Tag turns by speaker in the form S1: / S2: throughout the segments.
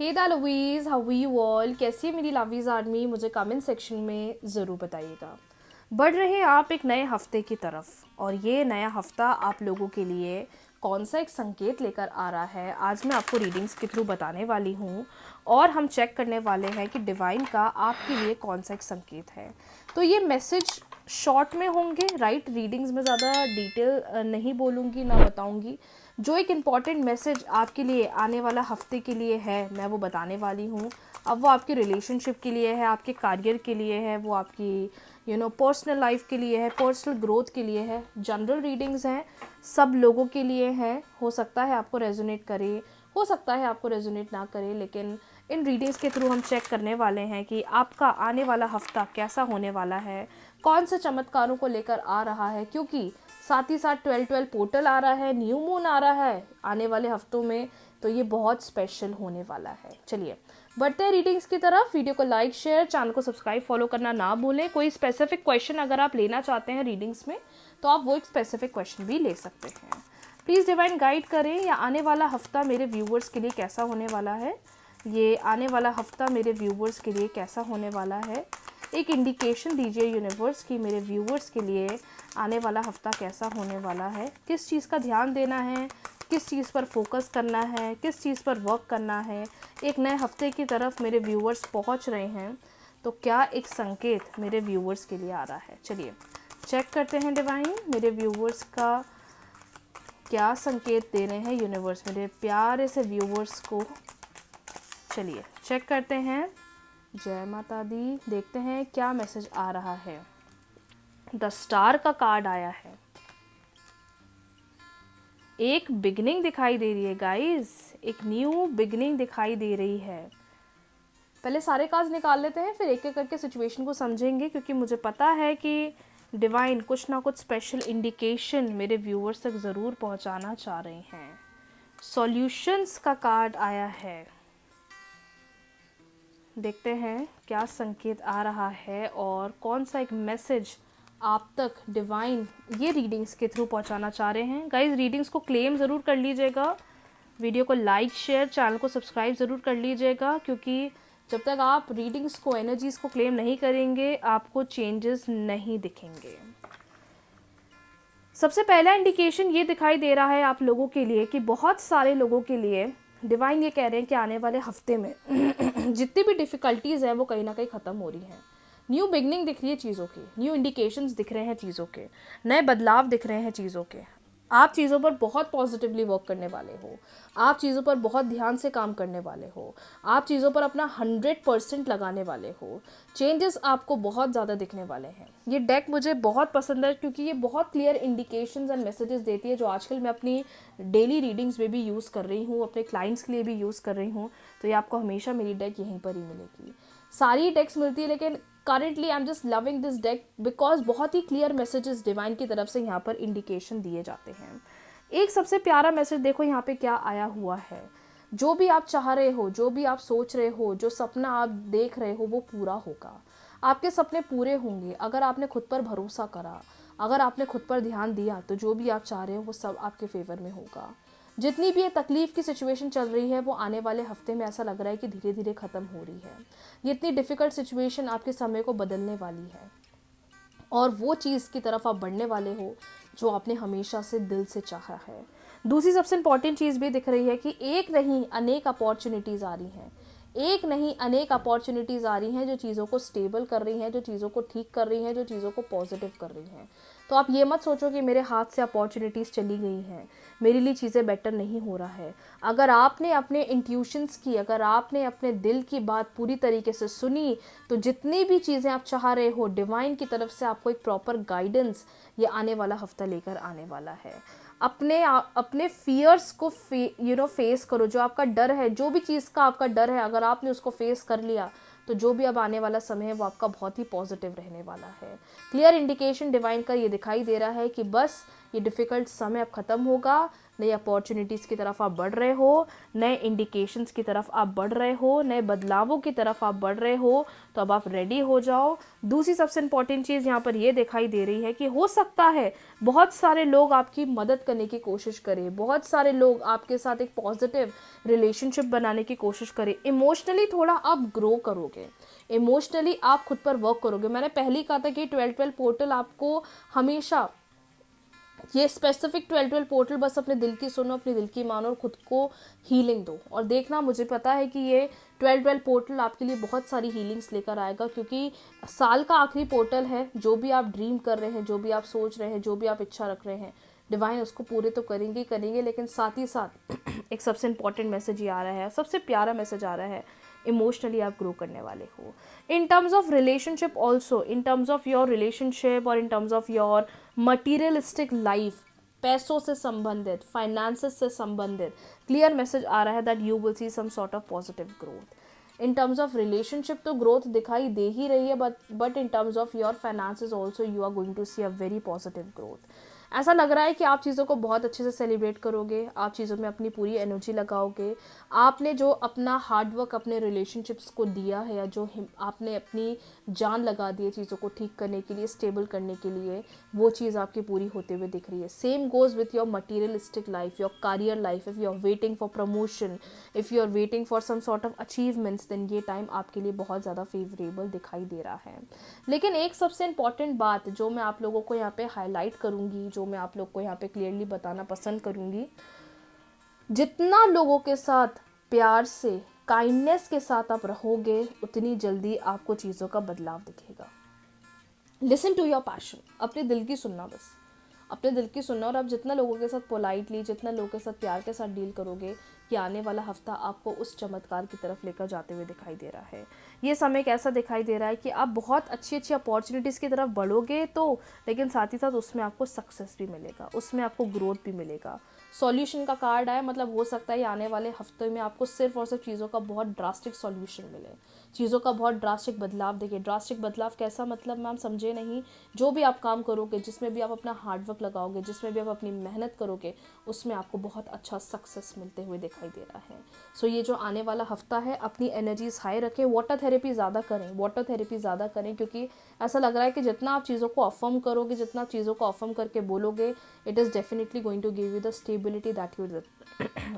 S1: हे दा लवीज़, how you all? कैसी है मेरी लवीज़ आर्मी? मुझे कमेंट सेक्शन में ज़रूर बताइएगा। बढ़ रहे हैं आप एक नए हफ्ते की तरफ, और ये नया हफ्ता आप लोगों के लिए कौन सा एक संकेत लेकर आ रहा है, आज मैं आपको रीडिंग्स के थ्रू बताने वाली हूँ। और हम चेक करने वाले हैं कि डिवाइन का आपके लिए कौन सा एक संकेत है। तो ये मैसेज शॉर्ट में होंगे, राइट? रीडिंग्स में ज़्यादा डिटेल नहीं बोलूँगी, ना बताऊँगी। जो एक इम्पॉर्टेंट मैसेज आपके लिए आने वाला हफ्ते के लिए है, मैं वो बताने वाली हूँ। अब वो आपके रिलेशनशिप के लिए है, आपके करियर के लिए है, वो आपकी पर्सनल लाइफ के लिए है, पर्सनल ग्रोथ के लिए है। जनरल रीडिंग्स हैं, सब लोगों के लिए हैं। हो सकता है आपको रेजोनेट करे, हो सकता है आपको रेजोनेट ना करे, लेकिन इन रीडिंग्स के थ्रू हम चेक करने वाले हैं कि आपका आने वाला हफ्ता कैसा होने वाला है, कौन से चमत्कारों को लेकर आ रहा है। क्योंकि साथ ही साथ 12-12 पोर्टल आ रहा है, न्यू मून आ रहा है आने वाले हफ्तों में, तो ये बहुत स्पेशल होने वाला है। चलिए बढ़ते हैं रीडिंग्स की तरफ। वीडियो को लाइक, शेयर, चैनल को सब्सक्राइब, फॉलो करना ना भूलें। कोई स्पेसिफिक क्वेश्चन अगर आप लेना चाहते हैं रीडिंग्स में, तो आप वो एक स्पेसिफिक क्वेश्चन भी ले सकते हैं। प्लीज़ डिवाइन गाइड करें, या आने वाला हफ्ता मेरे व्यूवर्स के लिए कैसा होने वाला है। ये आने वाला हफ्ता मेरे व्यूवर्स के लिए कैसा होने वाला है। एक इंडिकेशन दीजिए यूनिवर्स की मेरे व्यूवर्स के लिए आने वाला हफ्ता कैसा होने वाला है। किस चीज़ का ध्यान देना है, किस चीज़ पर फोकस करना है, किस चीज़ पर वर्क करना है। एक नए हफ्ते की तरफ मेरे व्यूवर्स पहुंच रहे हैं, तो क्या एक संकेत मेरे व्यूवर्स के लिए आ रहा है। चलिए चेक करते हैं डिवाइन मेरे व्यूवर्स का क्या संकेत दे रहे हैं यूनिवर्स मेरे प्यारे से व्यूवर्स को। चलिए चेक करते हैं। जय माता दी। देखते हैं क्या मैसेज आ रहा है। द स्टार का कार्ड आया है। एक बिगनिंग दिखाई दे रही है गाइस, एक न्यू बिगनिंग दिखाई दे रही है। पहले सारे कार्ड्स निकाल लेते हैं, फिर एक एक करके सिचुएशन को समझेंगे, क्योंकि मुझे पता है कि डिवाइन कुछ ना कुछ स्पेशल इंडिकेशन मेरे व्यूअर्स तक ज़रूर पहुंचाना चाह रहे हैं। सॉल्यूशंस का कार्ड आया है। देखते हैं क्या संकेत आ रहा है और कौन सा एक मैसेज आप तक डिवाइन ये रीडिंग्स के थ्रू पहुंचाना चाह रहे हैं। गाइस रीडिंग्स को क्लेम ज़रूर कर लीजिएगा, वीडियो को लाइक, शेयर, चैनल को सब्सक्राइब ज़रूर कर लीजिएगा, क्योंकि जब तक आप रीडिंग्स को, एनर्जीज़ को क्लेम नहीं करेंगे, आपको चेंजेस नहीं दिखेंगे। सबसे पहला इंडिकेशन ये दिखाई दे रहा है आप लोगों के लिए कि बहुत सारे लोगों के लिए डिवाइन ये कह रहे हैं कि आने वाले हफ्ते में जितनी भी डिफ़िकल्टीज़ हैं वो कहीं ना कहीं ख़त्म हो रही हैं। न्यू बिगनिंग दिख रही है चीज़ों की, न्यू इंडिकेशंस दिख रहे हैं चीज़ों के, नए बदलाव दिख रहे हैं चीज़ों के। आप चीज़ों पर बहुत पॉजिटिवली वर्क करने वाले हो, आप चीज़ों पर बहुत ध्यान से काम करने वाले हो, आप चीज़ों पर अपना 100% लगाने वाले हो। चेंजेस आपको बहुत ज़्यादा दिखने वाले हैं। ये डेक मुझे बहुत पसंद है, क्योंकि ये बहुत क्लियर इंडिकेशंस एंड मैसेजेस देती है, जो आजकल मैं अपनी डेली रीडिंग्स में भी यूज़ कर रही हूँ, अपने क्लाइंट्स के लिए भी यूज़ कर रही हूँ। तो ये आपको हमेशा मेरी डेक यहीं पर ही मिलेगी। सारी डेक्स मिलती है, लेकिन currently I'm just loving this deck because बहुत ही क्लियर मैसेजेस डिवाइन की तरफ से यहाँ पर इंडिकेशन दिए जाते हैं। एक सबसे प्यारा मैसेज देखो यहाँ पे क्या आया हुआ है। जो भी आप चाह रहे हो, जो भी आप सोच रहे हो, जो सपना आप देख रहे हो, वो पूरा होगा। आपके सपने पूरे होंगे अगर आपने खुद पर भरोसा करा, अगर आपने खुद पर ध्यान दिया, तो जो भी आप चाह रहे हो वो सब आपके फेवर में होगा। जितनी भी ये तकलीफ़ की सिचुएशन चल रही है, वो आने वाले हफ्ते में ऐसा लग रहा है कि धीरे धीरे ख़त्म हो रही है। ये इतनी डिफ़िकल्ट सिचुएशन आपके समय को बदलने वाली है, और वो चीज़ की तरफ आप बढ़ने वाले हो जो आपने हमेशा से दिल से चाहा है। दूसरी सबसे इम्पॉर्टेंट चीज़ भी दिख रही है कि एक नहीं अनेक अपॉर्चुनिटीज़ आ रही हैं। एक नहीं अनेक अपॉर्चुनिटीज़ आ रही हैं जो चीज़ों को स्टेबल कर रही हैं, जो चीज़ों को ठीक कर रही हैं, जो चीज़ों को पॉजिटिव कर रही हैं। तो आप ये मत सोचो कि मेरे हाथ से अपॉर्चुनिटीज़ चली गई हैं, मेरे लिए चीज़ें बेटर नहीं हो रहा है। अगर आपने अपने इंट्यूशंस की, अगर आपने अपने दिल की बात पूरी तरीके से सुनी, तो जितनी भी चीज़ें आप चाह रहे हो, डिवाइन की तरफ से आपको एक प्रॉपर गाइडेंस ये आने वाला हफ्ता लेकर आने वाला है। अपने फियर्स को फेस करो। जो आपका डर है, जो भी चीज़ का आपका डर है, अगर आपने उसको फेस कर लिया, तो जो भी अब आने वाला समय है वो आपका बहुत ही पॉजिटिव रहने वाला है। क्लियर इंडिकेशन डिवाइन का ये दिखाई दे रहा है कि बस ये डिफ़िकल्ट समय अब ख़त्म होगा, नई अपॉर्चुनिटीज़ की तरफ आप बढ़ रहे हो, नए इंडिकेशंस की तरफ आप बढ़ रहे हो, नए बदलावों की तरफ आप बढ़ रहे हो, तो अब आप रेडी हो जाओ। दूसरी सबसे इम्पॉर्टेंट चीज़ यहाँ पर ये दिखाई दे रही है कि हो सकता है बहुत सारे लोग आपकी मदद करने की कोशिश करें, बहुत सारे लोग आपके साथ एक पॉजिटिव रिलेशनशिप बनाने की कोशिश करें। इमोशनली थोड़ा आप ग्रो करोगे, इमोशनली आप खुद पर वर्क करोगे। मैंने पहले ही कहा था कि 12-12 पोर्टल आपको हमेशा, ये स्पेसिफिक 12-12 पोर्टल बस अपने दिल की सुनो, अपने दिल की मानो और खुद को हीलिंग दो। और देखना, मुझे पता है कि ये 12-12 पोर्टल आपके लिए बहुत सारी हीलिंग्स लेकर आएगा, क्योंकि साल का आखिरी पोर्टल है। जो भी आप ड्रीम कर रहे हैं, जो भी आप सोच रहे हैं, जो भी आप इच्छा रख रहे हैं, डिवाइन उसको पूरे तो करेंगे ही करेंगे, लेकिन साथ ही साथ एक सबसे इंपॉर्टेंट मैसेज ये आ रहा है, सबसे प्यारा मैसेज आ रहा है, इमोशनली आप ग्रो करने वाले हो। In terms of relationship also, in terms of your relationship और in terms of your materialistic life, पैसों से संबंधित, फाइनेंसेस से संबंधित क्लियर मैसेज आ रहा है that you will see some sort of positive growth. In terms of relationship तो ग्रोथ दिखाई दे ही रही है, but in terms of your finances also you are going to see a very positive growth. ऐसा लग रहा है कि आप चीज़ों को बहुत अच्छे से सेलिब्रेट करोगे, आप चीज़ों में अपनी पूरी एनर्जी लगाओगे। आपने जो अपना हार्डवर्क अपने रिलेशनशिप्स को दिया है, या जो आपने अपनी जान लगा दी है चीज़ों को ठीक करने के लिए, स्टेबल करने के लिए, वो चीज़ आपकी पूरी होते हुए दिख रही है। Same goes with your materialistic life, your career life. If you are waiting for promotion, if you are waiting for some sort of achievements, then ये टाइम आपके लिए बहुत ज़्यादा फेवरेबल दिखाई दे रहा है। लेकिन एक सबसे इंपॉर्टेंट बात जो मैं आप लोगों को यहाँ पे हाईलाइट करूँगी, जो मैं आप लोग को यहाँ पे क्लियरली बताना पसंद करूँगी, जितना लोगों के साथ प्यार से, काइंडनेस के साथ आप रहोगे, उतनी जल्दी आपको चीज़ों का बदलाव दिखेगा। लिसन टू योर पैशन, अपने दिल की सुनना, बस अपने दिल की सुनना। और आप जितना लोगों के साथ पोलाइटली, जितना लोगों के साथ प्यार के साथ डील करोगे, कि आने वाला हफ्ता आपको उस चमत्कार की तरफ लेकर जाते हुए दिखाई दे रहा है। ये समय कैसा दिखाई दे रहा है कि आप बहुत अच्छी अच्छी अपॉर्चुनिटीज़ की तरफ बढ़ोगे तो, लेकिन साथ ही साथ उसमें आपको सक्सेस भी मिलेगा, उसमें आपको ग्रोथ भी मिलेगा। सॉल्यूशन का कार्ड आया, मतलब हो सकता है आने वाले हफ्ते में आपको सिर्फ और सिर्फ चीज़ों का बहुत ड्रास्टिक सॉल्यूशन मिले, चीज़ों का बहुत ड्रास्टिक बदलाव देखे। ड्रास्टिक बदलाव कैसा, मतलब मैम समझे नहीं, जो भी आप काम करोगे, जिसमें भी आप अपना हार्डवर्क लगाओगे, जिसमें भी आप अपनी मेहनत करोगे, उसमें आपको बहुत अच्छा सक्सेस मिलते हुए दिखाई दे रहा है। सो ये जो आने वाला हफ्ता है, अपनी एनर्जीज हाई रखें, वाटर थेरेपी ज़्यादा करें, वाटर थेरेपी ज़्यादा करें, क्योंकि ऐसा लग रहा है कि जितना आप चीज़ों को अफर्म करोगे, जितना आप चीज़ों को अफर्म करके बोलोगे, it is definitely going to give you the stability that you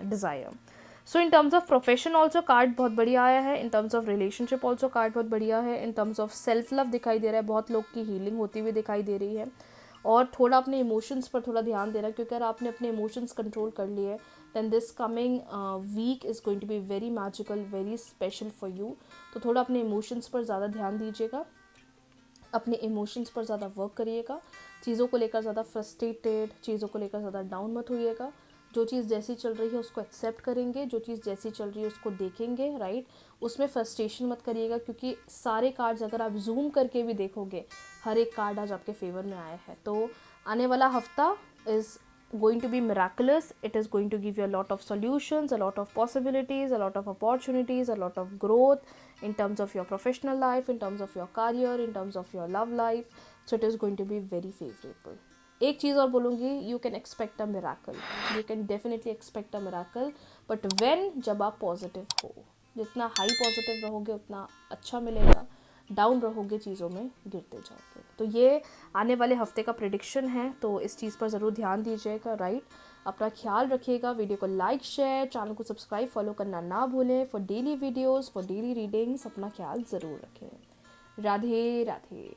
S1: desire. So in terms of profession also card बहुत बढ़िया आया है, in terms of relationship also card बहुत बढ़िया है, in terms of self love दिखाई दे रहा है, बहुत लोग की हीलिंग होती हुई दिखाई दे रही है। और थोड़ा अपने इमोशंस पर थोड़ा ध्यान देना, क्योंकि अगर आपने अपने इमोशंस कंट्रोल कर लिए, then this coming week is going to be very magical, very special for you. तो थोड़ा अपने इमोशंस पर ज़्यादा ध्यान दीजिएगा, अपने इमोशंस पर ज़्यादा वर्क करिएगा, चीज़ों को लेकर ज़्यादा फ्रस्ट्रेटेड, चीज़ों को लेकर ज़्यादा डाउन मत होइएगा। जो चीज़ जैसी चल रही है उसको एक्सेप्ट करेंगे, जो चीज़ जैसी चल रही है उसको देखेंगे, राइट। उसमें फ्रस्ट्रेशन मत करिएगा, क्योंकि सारे कार्ड्स अगर आप जूम करके भी देखोगे, हर एक कार्ड आज आपके फेवर में आया है। तो आने वाला हफ्ता is going to be miraculous. It is going to give you a lot of solutions, a lot of possibilities, a lot of opportunities, a lot of growth in terms of your professional life, in terms of your career, in terms of your love life. So it is going to be very favorable. एक चीज़ और बोलूँगी, you can expect a miracle. You can definitely expect a miracle. But when, जब आप positive हो, जितना high positive रहोगे उतना अच्छा मिलेगा, डाउन रहोगे चीज़ों में गिरते जाओगे। तो ये आने वाले हफ्ते का प्रेडिक्शन है, तो इस चीज़ पर ज़रूर ध्यान दीजिएगा, राइट। अपना ख्याल रखिएगा, वीडियो को लाइक, शेयर, चैनल को सब्सक्राइब, फॉलो करना ना भूलें for daily videos, for daily readings. अपना ख्याल ज़रूर रखें। राधे राधे।